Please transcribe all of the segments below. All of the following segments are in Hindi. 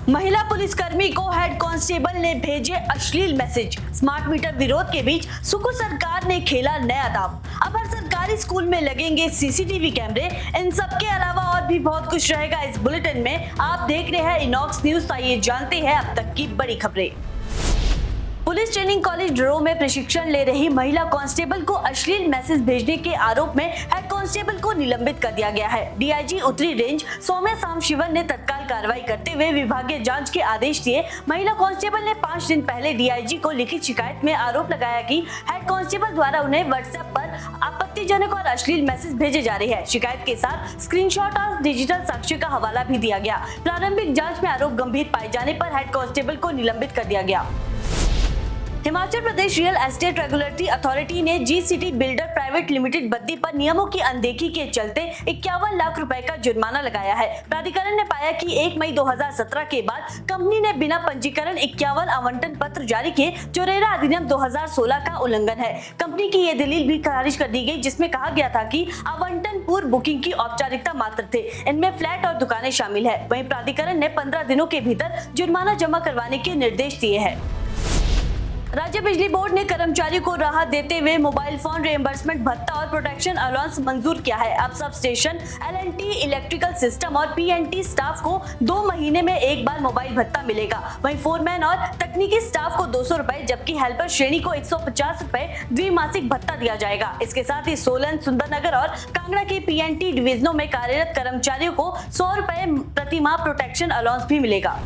महिला पुलिसकर्मी को हेड कांस्टेबल ने भेजे अश्लील मैसेज। स्मार्ट मीटर विरोध के बीच सुकू सरकार ने खेला नया दांव। अब हर सरकारी स्कूल में लगेंगे सीसीटीवी कैमरे। इन सब के अलावा और भी बहुत कुछ रहेगा इस बुलेटिन में। आप देख रहे हैं इनॉक्स न्यूज। तो आइए जानते हैं अब तक की बड़ी खबरें। पुलिस ट्रेनिंग कॉलेज ड्रो में प्रशिक्षण ले रही महिला कांस्टेबल को अश्लील मैसेज भेजने के आरोप में हेड कांस्टेबल को निलंबित कर दिया गया है। डीआईजी उत्तरी रेंज सौम्या सामशिवन ने तत्काल कार्रवाई करते हुए विभागीय जांच के आदेश दिए। महिला कांस्टेबल ने 5 दिन पहले डीआईजी को लिखित शिकायत में आरोप लगाया कि हेड कांस्टेबल द्वारा उन्हें व्हाट्सएप पर आपत्तिजनक और अश्लील मैसेज भेजे जा रहे हैं। शिकायत के साथ स्क्रीनशॉट और डिजिटल साक्ष्य का हवाला भी दिया गया। प्रारंभिक जाँच में आरोप गंभीर पाए जाने पर हेड कांस्टेबल को निलंबित कर दिया गया। Himachal Pradesh real estate regulatory authority ने G city builder private limited Baddi पर नियमों की अनदेखी के चलते 51 लाख रुपए का जुर्माना लगाया है। प्राधिकरण ने पाया कि 1 मई 2017 के बाद कंपनी ने बिना पंजीकरण 51 आवंटन पत्र जारी किए, जो रेरा अधिनियम 2016 का उल्लंघन है। कंपनी की ये दलील भी खारिज कर दी गई, जिसमें कहा गया था कि आवंटन पूर्व बुकिंग की औपचारिकता मात्र थे। इनमें फ्लैट और दुकानें शामिल है। वहीं प्राधिकरण ने 15 दिनों के भीतर जुर्माना जमा करवाने के निर्देश दिए हैं। राज्य बिजली बोर्ड ने कर्मचारियों को राहत देते हुए मोबाइल फोन रिएम्बर्समेंट भत्ता और प्रोटेक्शन अलाउंस मंजूर किया है। अब sub station, L&T, electrical system और पीएनटी स्टाफ को 2 महीने में एक बार मोबाइल भत्ता मिलेगा। वहीं फोरमैन और तकनीकी स्टाफ को 200 रुपए, जबकि हेल्पर श्रेणी को 150 रुपए द्विमासिक भत्ता दिया जाएगा। इसके साथ ही सोलन, सुंदरनगर और कांगड़ा के पीएनटी डिवीजनों में कार्यरत कर्मचारियों को 100 रुपए प्रति माह प्रोटेक्शन अलाउंस भी मिलेगा।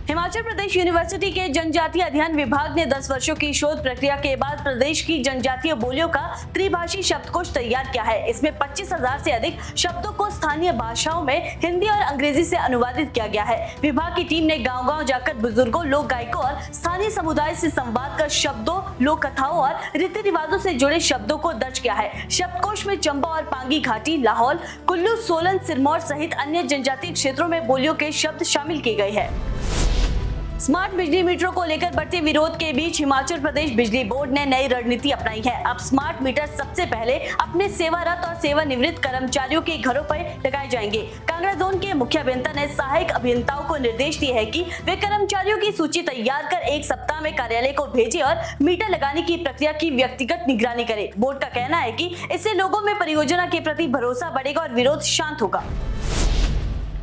हिमाचल प्रदेश यूनिवर्सिटी के जनजातीय अध्ययन विभाग ने 10 वर्षों की शोध प्रक्रिया के बाद प्रदेश की जनजातीय बोलियों का त्रिभाषी शब्दकोश तैयार किया है। इसमें 25,000 से अधिक शब्दों को स्थानीय भाषाओं में हिंदी और अंग्रेजी से अनुवादित किया गया है। विभाग की टीम ने गांव-गांव जाकर बुजुर्गों, लोक गायकों और स्थानीय समुदाय से संवाद कर शब्दों, लोक कथाओं और रीति रिवाजों से जुड़े शब्दों को दर्ज किया है। शब्दकोश में चंबा और पांगी घाटी, लाहौल, कुल्लू, सोलन, सिरमौर सहित अन्य जनजातीय क्षेत्रों में बोलियों के शब्द शामिल किए गए हैं। स्मार्ट बिजली मीटरों को लेकर बढ़ते विरोध के बीच हिमाचल प्रदेश बिजली बोर्ड ने नई रणनीति अपनाई है। अब स्मार्ट मीटर सबसे पहले अपने सेवारत और सेवानिवृत्त कर्मचारियों के घरों पर लगाए जाएंगे। कांगड़ा जोन के मुख्य अभियंता ने सहायक अभियंताओं को निर्देश दिए हैं कि वे कर्मचारियों की सूची तैयार कर 1 सप्ताह में कार्यालय को भेजे और मीटर लगाने की प्रक्रिया की व्यक्तिगत निगरानी करे। बोर्ड का कहना है कि इससे लोगों में परियोजना के प्रति भरोसा बढ़ेगा और विरोध शांत होगा।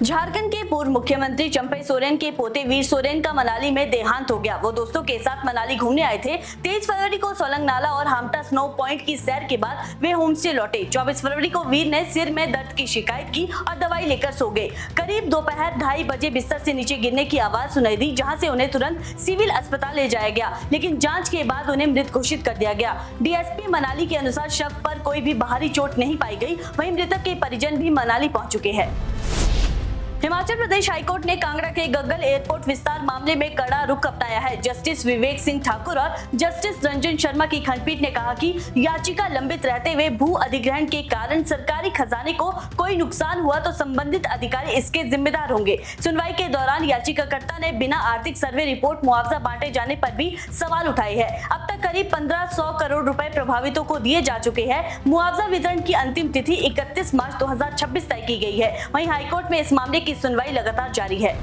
झारखंड के पूर्व मुख्यमंत्री चंपई सोरेन के पोते वीर सोरेन का मनाली में देहांत हो गया। वो दोस्तों के साथ मनाली घूमने आए थे। 23 फरवरी को सोलंग नाला और हामटा स्नो पॉइंट की सैर के बाद वे होम स्टे लौटे। 24 फरवरी को वीर ने सिर में दर्द की शिकायत की और दवाई लेकर सो गए। करीब दोपहर 2:30 बजे बिस्तर से नीचे गिरने की आवाज सुनाई दी, जहां से उन्हें तुरंत सिविल अस्पताल ले जाया गया, लेकिन जांच के बाद उन्हें मृत घोषित कर दिया गया। डीएसपी मनाली के अनुसार शव पर कोई भी बाहरी चोट नहीं पाई गई। वहीं मृतक के परिजन भी मनाली पहुंच चुके हैं। हिमाचल प्रदेश हाईकोर्ट ने कांगड़ा के गग्गल एयरपोर्ट विस्तार मामले में कड़ा रुख अपनाया है। जस्टिस विवेक सिंह ठाकुर और जस्टिस रंजन शर्मा की खंडपीठ ने कहा कि याचिका लंबित रहते हुए भू अधिग्रहण के कारण सरकारी खजाने को कोई नुकसान हुआ तो संबंधित अधिकारी इसके जिम्मेदार होंगे। सुनवाई के दौरान याचिकाकर्ता ने बिना आर्थिक सर्वे रिपोर्ट मुआवजा बांटे जाने पर भी सवाल उठाए हैं। अब तक करीब 1500 करोड़ रुपए प्रभावितों को दिए जा चुके हैं। मुआवजा वितरण की अंतिम तिथि 31 मार्च 2026 तय की गई है। वहीं हाईकोर्ट में इस मामले की सुनवाई लगातार जारी है।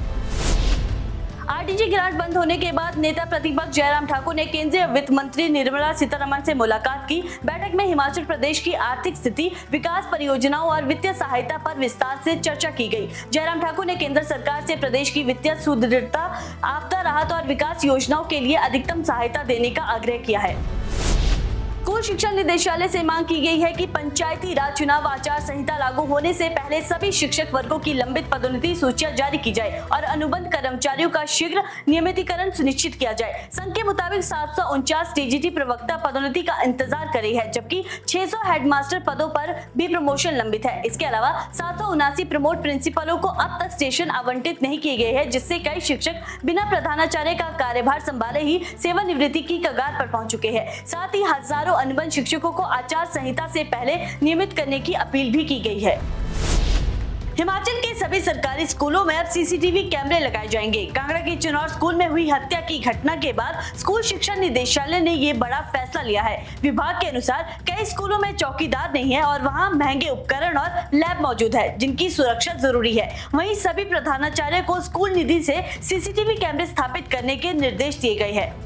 आरटीजी ग्रांट बंद होने के बाद नेता प्रतिपक्ष जयराम ठाकुर ने केंद्रीय वित्त मंत्री निर्मला सीतारमण से मुलाकात की। बैठक में हिमाचल प्रदेश की आर्थिक स्थिति, विकास परियोजनाओं और वित्तीय सहायता पर विस्तार से चर्चा की गई। जयराम ठाकुर ने केंद्र सरकार से प्रदेश की वित्तीय सुदृढ़ता, आपदा राहत और विकास योजनाओं के लिए अधिकतम सहायता देने का आग्रह किया है। स्कूल शिक्षा निदेशालय से मांग की गई है कि पंचायती राज चुनाव आचार संहिता लागू होने से पहले सभी शिक्षक वर्गों की लंबित पदोन्नति सूचियां जारी की जाए और अनुबंध कर्मचारियों का शीघ्र नियमितीकरण सुनिश्चित किया जाए। संघ के मुताबिक 749 टीजीटी प्रवक्ता पदोन्नति का इंतजार कर रही है, जबकि 600 हेडमास्टर पदों पर भी प्रमोशन लंबित है। इसके अलावा 779 प्रमोट प्रिंसिपलों को अब तक स्टेशन आवंटित नहीं किए गए हैं, जिससे कई शिक्षक बिना प्रधानाचार्य का कार्यभार संभाले ही सेवानिवृत्ति की कगार पर पहुंच चुके हैं। साथ ही हजारों अनुबंध शिक्षकों को आचार संहिता से पहले नियमित करने की अपील भी की गई है। हिमाचल के सभी सरकारी स्कूलों में अब सीसीटीवी कैमरे लगाए जाएंगे। कांगड़ा के चिनौर स्कूल में हुई हत्या की घटना के बाद स्कूल शिक्षा निदेशालय ने ये बड़ा फैसला लिया है। विभाग के अनुसार कई स्कूलों में चौकीदार नहीं है और वहां महंगे उपकरण और लैब मौजूद है जिनकी सुरक्षा जरूरी है। वहीं सभी प्रधानाचार्य को स्कूल निधि से सीसीटीवी कैमरे स्थापित करने के निर्देश दिए गए हैं।